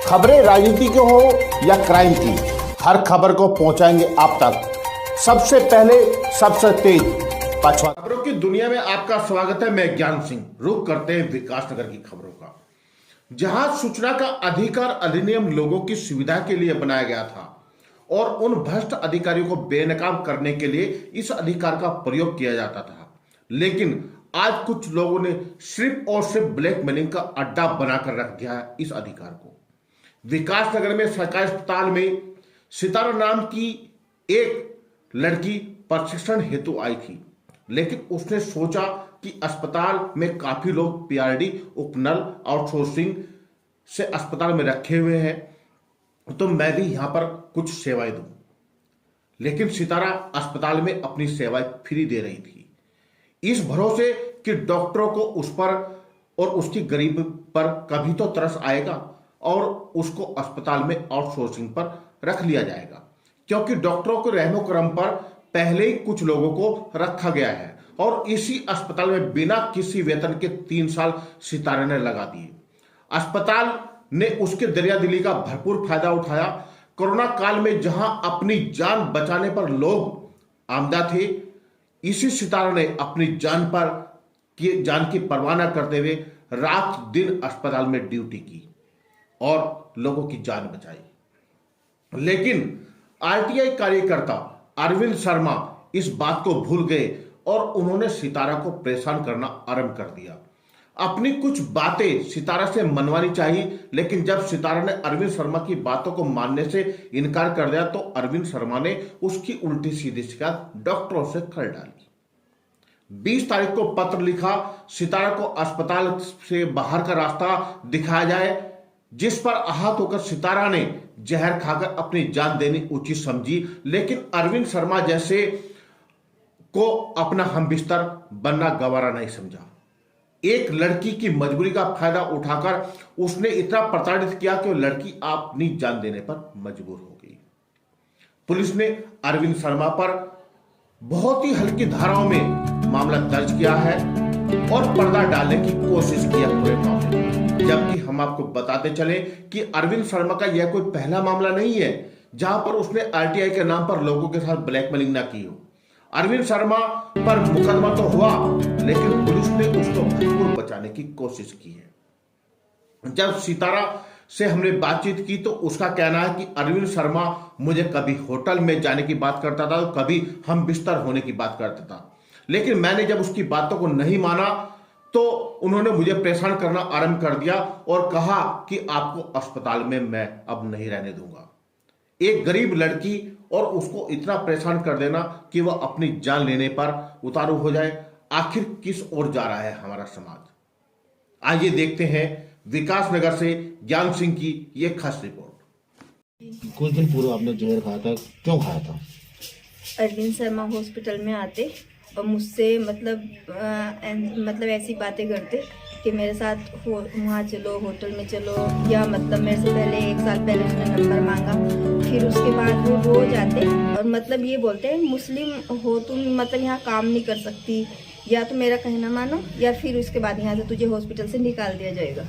खबरें राजनीति की हो या क्राइम की, हर खबर को पहुंचाएंगे आप तक सबसे पहले, सबसे तेज। खबरों की दुनिया में आपका स्वागत है। मैं ज्ञान सिंह। रुक करते हैं विकासनगर की खबरों का, जहां सूचना का अधिकार अधिनियम लोगों की सुविधा के लिए बनाया गया था और उन भ्रष्ट अधिकारियों को बेनकाब करने के लिए इस अधिकार का प्रयोग किया जाता था। लेकिन आज कुछ लोगों ने सिर्फ और सिर्फ ब्लैकमेलिंग का अड्डा बनाकर रख दिया है इस अधिकार को। विकासनगर में सरकारी अस्पताल में सितारा नाम की एक लड़की प्रशिक्षण हेतु आई थी, लेकिन उसने सोचा कि अस्पताल में काफी लोग पीआरडी, उपनल, आउटसोर्सिंग से अस्पताल में रखे हुए हैं, तो मैं भी यहां पर कुछ सेवाएं दूं। लेकिन सितारा अस्पताल में अपनी सेवाएं फ्री दे रही थी, इस भरोसे कि डॉक्टरों को उस पर और उसकी गरीब पर कभी तो तरस आएगा और उसको अस्पताल में आउटसोर्सिंग पर रख लिया जाएगा, क्योंकि डॉक्टरों के रहमो करम पर पहले ही कुछ लोगों को रखा गया है और इसी अस्पताल में बिना किसी वेतन के 3 साल सितारे ने लगा दिए। अस्पताल ने उसके दरियादिली का भरपूर फायदा उठाया। कोरोना काल में जहां अपनी जान बचाने पर लोग आमदा थे, इसी सितारा ने अपनी जान की परवाह न करते हुए रात दिन अस्पताल में ड्यूटी की और लोगों की जान बचाई। लेकिन आरटीआई कार्यकर्ता अरविंद शर्मा इस बात को भूल गए और उन्होंने सितारा को परेशान करना आरंभ कर दिया। अपनी कुछ बातें सितारा से मनवानी चाहिए, लेकिन जब सितारा ने अरविंद शर्मा की बातों को मानने से इनकार कर दिया तो अरविंद शर्मा ने उसकी उल्टी सीधी शिकायत डॉक्टरों से कर डाली। 20 तारीख को पत्र लिखा, सितारा को अस्पताल से बाहर का रास्ता दिखाया जाए, जिस पर आहत होकर सितारा ने जहर खाकर अपनी जान देनी उचित समझी। लेकिन अरविंद शर्मा जैसे को अपना हमबिस्तर बनना गवारा नहीं समझा। एक लड़की की मजबूरी का फायदा उठाकर उसने इतना प्रताड़ित किया कि वो लड़की अपनी जान देने पर मजबूर हो गई। पुलिस ने अरविंद शर्मा पर बहुत ही हल्की धाराओं में मामला दर्ज किया है और पर्दा डालने की कोशिश की है पूरे मामले में। जबकि हम आपको बताते चले कि अरविंद शर्मा का यह कोई पहला मामला नहीं है जहां पर उसने आरटीआई के नाम पर लोगों के साथ ब्लैकमेलिंग ना की हो। अरविंद शर्मा पर मुकदमा तो हुआ, लेकिन पुलिस ने उसको भरपूर बचाने की कोशिश की है। जब सितारा से हमने बातचीत की तो उसका कहना है कि अरविंद शर्मा मुझे कभी होटल में जाने की बात करता था, कभी हम बिस्तर होने की बात करता था, लेकिन मैंने जब उसकी बातों को नहीं माना तो उन्होंने मुझे परेशान करना आरंभ कर दिया और कहा कि आपको अस्पताल में मैं अब नहीं रहने दूंगा। एक गरीब लड़की और उसको इतना परेशान कर देना कि वह अपनी जान लेने पर उतारू हो जाए। आखिर किस ओर जा रहा है हमारा समाज? आइए देखते हैं विकासनगर से ज्ञान सिंह की यह खास रिपोर्ट। कुछ दिन पूर्व आपने जहर खाया था, क्यों खाया था? अरविंद शर्मा हॉस्पिटल में आते और मुझसे मतलब ऐसी बातें करते कि मेरे साथ वहाँ चलो, होटल में चलो, या मतलब मेरे से पहले 1 साल पहले उसने नंबर मांगा। फिर उसके बाद वो रोज आते और मतलब ये बोलते हैं मुस्लिम हो तुम, मतलब यहाँ काम नहीं कर सकती, या तो मेरा कहना मानो या फिर उसके बाद यहाँ से तुझे हॉस्पिटल से निकाल दिया जाएगा।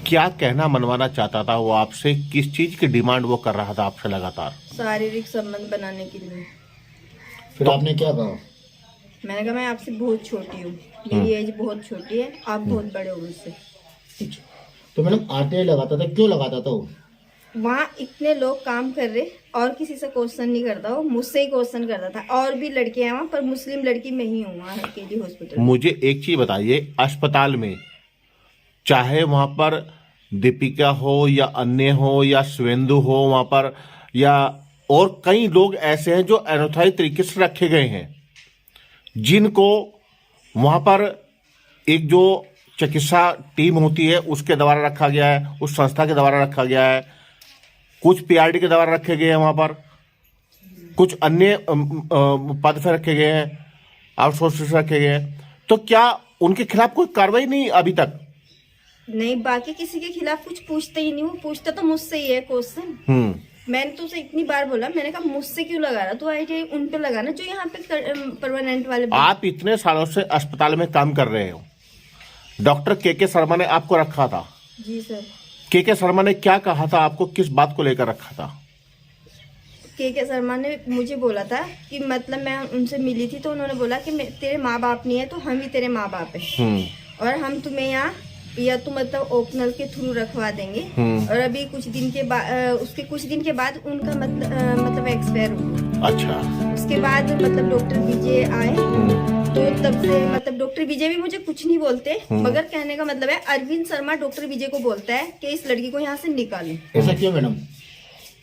क्या कहना मनवाना चाहता था वो आपसे? किस चीज की डिमांड वो कर रहा था आपसे लगातार? शारीरिक संबंध बनाने के लिए। फिर आपने क्या कहा? मैंने कहा मैं आपसे बहुत छोटी हूँ, मेरी एज बहुत छोटी है, आप बहुत बड़े हो मुझसे। तो मैडम आरटीआई लगाता था, क्यों लगाता था वो? वहाँ इतने लोग काम कर रहे और किसी से क्वेश्चन नहीं करता, वो मुझसे ही क्वेश्चन करता था। और भी लड़कियां हैं वहाँ पर, मुस्लिम लड़की मैं ही हूँ वहाँ केजी हॉस्पिटल। मुझे एक चीज बताइए, अस्पताल में चाहे वहां पर दीपिका हो या अन्य हो या स्वेंदु हो वहां पर, या और कई लोग ऐसे हैं जो अनौठाई तरीके से रखे गए हैं, जिनको वहां पर एक जो चिकित्सा टीम होती है उसके द्वारा रखा गया है, उस संस्था के द्वारा रखा गया है, कुछ पीआरडी के द्वारा रखे गए हैं, वहां पर कुछ अन्य पद पर रखे गए हैं, आउटसोर्स रखे गए हैं। तो क्या उनके खिलाफ कोई कार्रवाई नहीं अभी तक? नहीं, बाकी किसी के खिलाफ कुछ पूछते ही नहीं। वो पूछता तो मुझसे ही है क्वेश्चन। मैंने तो उसे इतनी बार बोला, मैंने कहा मुझसे क्यों लगा रहा, तो आईटीआई उन पे लगाना जो यहाँ पे परमानेंट वाले। आप इतने सालों से अस्पताल में काम कर रहे हो, डॉक्टर के शर्मा ने आपको रखा था। जी सर। के शर्मा ने क्या कहा था आपको, किस बात को लेकर रखा था? के शर्मा ने मुझे बोला था कि मतलब मैं उनसे मिली थी तो उन्होंने बोला कि तेरे माँ बाप नहीं है तो हम ही तेरे माँ बाप हैं और हम तुम्हें यहाँ या तो मतलब ओपनल के थ्रू रखवा देंगे और अभी कुछ दिन के बाद उसके कुछ दिन के बाद उनका मतलब एक्सपायर हुआ। अच्छा। उसके बाद मतलब डॉक्टर विजय आए तो तब से मतलब डॉक्टर विजय भी मुझे कुछ नहीं बोलते मगर कहने का मतलब है अरविंद शर्मा डॉक्टर विजय को बोलता है कि इस लड़की को यहाँ से निकालें। ऐसा क्यों मैडम?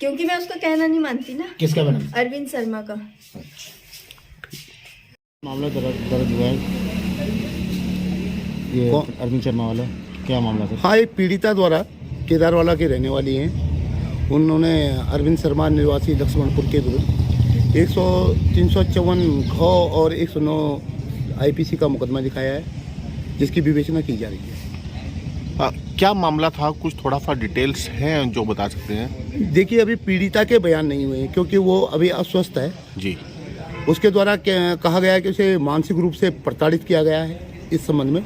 क्योंकि मैं उसका कहना नहीं मानती ना। किसका मैडम? अरविंद शर्मा का। मामला दर्ज हुआ है ये अरविंद शर्मा वाला, क्या मामला था? हाँ, एक पीड़िता द्वारा केदारवाला के रहने वाली हैं, उन्होंने अरविंद शर्मा निवासी लक्ष्मणपुर के विरुद्ध 354 घ और 109 आईपीसी का मुकदमा दिखाया है जिसकी विवेचना की जा रही है। क्या मामला था, कुछ थोड़ा सा डिटेल्स हैं जो बता सकते हैं? देखिए, अभी पीड़िता के बयान नहीं हुए हैं क्योंकि वो अभी अस्वस्थ है जी। उसके द्वारा कहा गया है कि उसे मानसिक रूप से प्रताड़ित किया गया है। इस संबंध में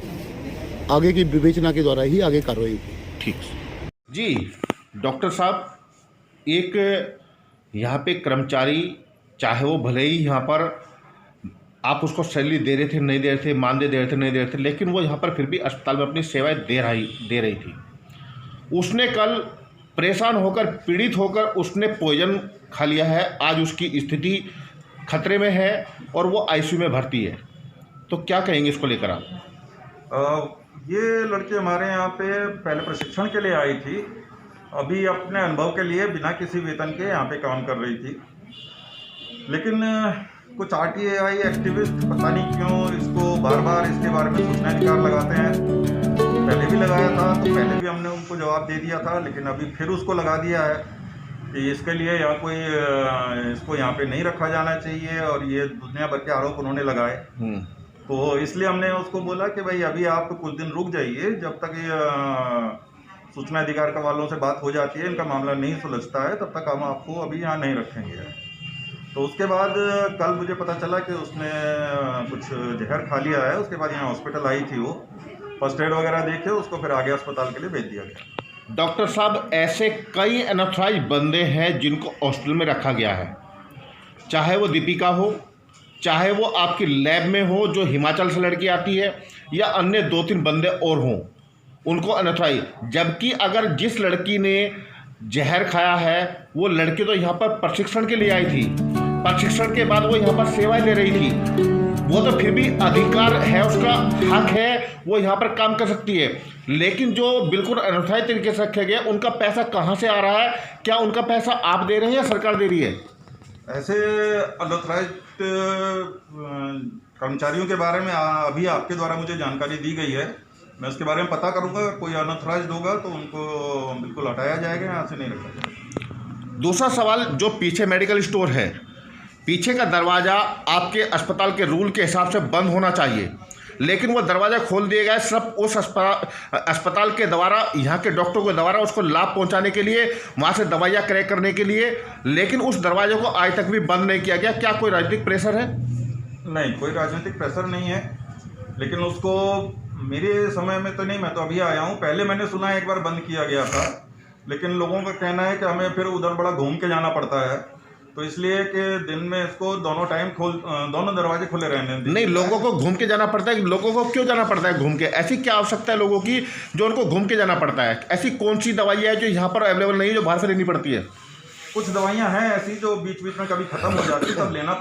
आगे की विवेचना के द्वारा ही आगे कार्रवाई होगी। ठीक जी। डॉक्टर साहब, एक यहाँ पे कर्मचारी, चाहे वो भले ही यहाँ पर आप उसको सैलरी दे रहे थे नहीं दे रहे थे, मानदेय दे रहे थे नहीं दे रहे थे, लेकिन वो यहाँ पर फिर भी अस्पताल में अपनी सेवाएं दे रही थी। उसने कल परेशान होकर, पीड़ित होकर उसने पॉइजन खा लिया है। आज उसकी स्थिति खतरे में है और वो आईसीयू में भर्ती है। तो क्या कहेंगे इसको लेकर आप? ये लड़की हमारे यहाँ पे पहले प्रशिक्षण के लिए आई थी, अभी अपने अनुभव के लिए बिना किसी वेतन के यहाँ पे काम कर रही थी, लेकिन कुछ आरटीआई एक्टिविस्ट पता नहीं क्यों इसको बार बार इसके बारे में सूचना अधिकार लगाते हैं। पहले भी लगाया था तो पहले भी हमने उनको जवाब दे दिया था, लेकिन अभी फिर उसको लगा दिया है कि इसके लिए यहाँ कोई इसको यहाँ पे नहीं रखा जाना चाहिए और ये दुनिया भर के आरोप उन्होंने लगाए। तो इसलिए हमने उसको बोला कि भाई अभी आप कुछ दिन रुक जाइए, जब तक ये सूचना अधिकार का वालों से बात हो जाती है, इनका मामला नहीं सुलझता है, तब तक हम आपको अभी यहाँ नहीं रखेंगे। तो उसके बाद कल मुझे पता चला कि उसने कुछ जहर खा लिया है। उसके बाद यहाँ हॉस्पिटल आई थी, वो फर्स्ट एड वगैरह देखे, उसको फिर आगे अस्पताल के लिए भेज दिया गया। डॉक्टर साहब, ऐसे कई अनऑथराइज्ड बंदे हैं जिनको हॉस्पिटल में रखा गया है, चाहे वो दीपिका हो, चाहे वो आपकी लैब में हो जो हिमाचल से लड़की आती है, या अन्य 2-3 बंदे और हों, उनको अनऑथराइज्ड। जबकि अगर जिस लड़की ने जहर खाया है वो लड़की तो यहाँ पर प्रशिक्षण के लिए आई थी, प्रशिक्षण के बाद वो यहाँ पर सेवाएं दे रही थी, वो तो फिर भी अधिकार है, उसका हक है, वो यहाँ पर काम कर सकती है। लेकिन जो बिल्कुल अनऑथराइज्ड तरीके से रखे गए, उनका पैसा कहाँ से आ रहा है? क्या उनका पैसा आप दे रहे हैं या सरकार दे रही है? ऐसे अनऑथराइज्ड कर्मचारियों के बारे में अभी आपके द्वारा मुझे जानकारी दी गई है, मैं उसके बारे में पता करूंगा। कोई अनऑथराइज्ड होगा तो उनको बिल्कुल हटाया जाएगा, यहाँ से नहीं रखा जाएगा। दूसरा सवाल, जो पीछे मेडिकल स्टोर है, पीछे का दरवाज़ा आपके अस्पताल के रूल के हिसाब से बंद होना चाहिए, लेकिन वो दरवाज़ा खोल दिए गए सिर्फ उस अस्पताल के द्वारा, यहाँ के डॉक्टर के द्वारा उसको लाभ पहुँचाने के लिए, वहाँ से दवाइयाँ क्रय करने के लिए, लेकिन उस दरवाजे को आज तक भी बंद नहीं किया गया। क्या कोई राजनीतिक प्रेशर है? नहीं, कोई राजनीतिक प्रेशर नहीं है, लेकिन उसको मेरे समय में तो नहीं, मैं तो अभी आया हूँ। पहले मैंने सुना एक बार बंद किया गया था, लेकिन लोगों का कहना है कि हमें फिर उधर बड़ा घूम के जाना पड़ता है, तो इसलिए कि दिन में इसको दोनों टाइम दोनों दरवाजे खुले रहने दीजिए। नहीं, लोगों को घूम के जाना पड़ता है। लोगों को क्यों जाना पड़ता है घूम के? ऐसी क्या आवश्यकता है लोगों की जो उनको घूम के जाना पड़ता है? ऐसी कौन सी दवाई है जो यहाँ पर अवेलेबल नहीं है, जो बाहर से लेनी पड़ती है? कुछ दवाइयाँ हैं ऐसी जो बीच बीच में कभी खत्म हो जाती है, तब लेना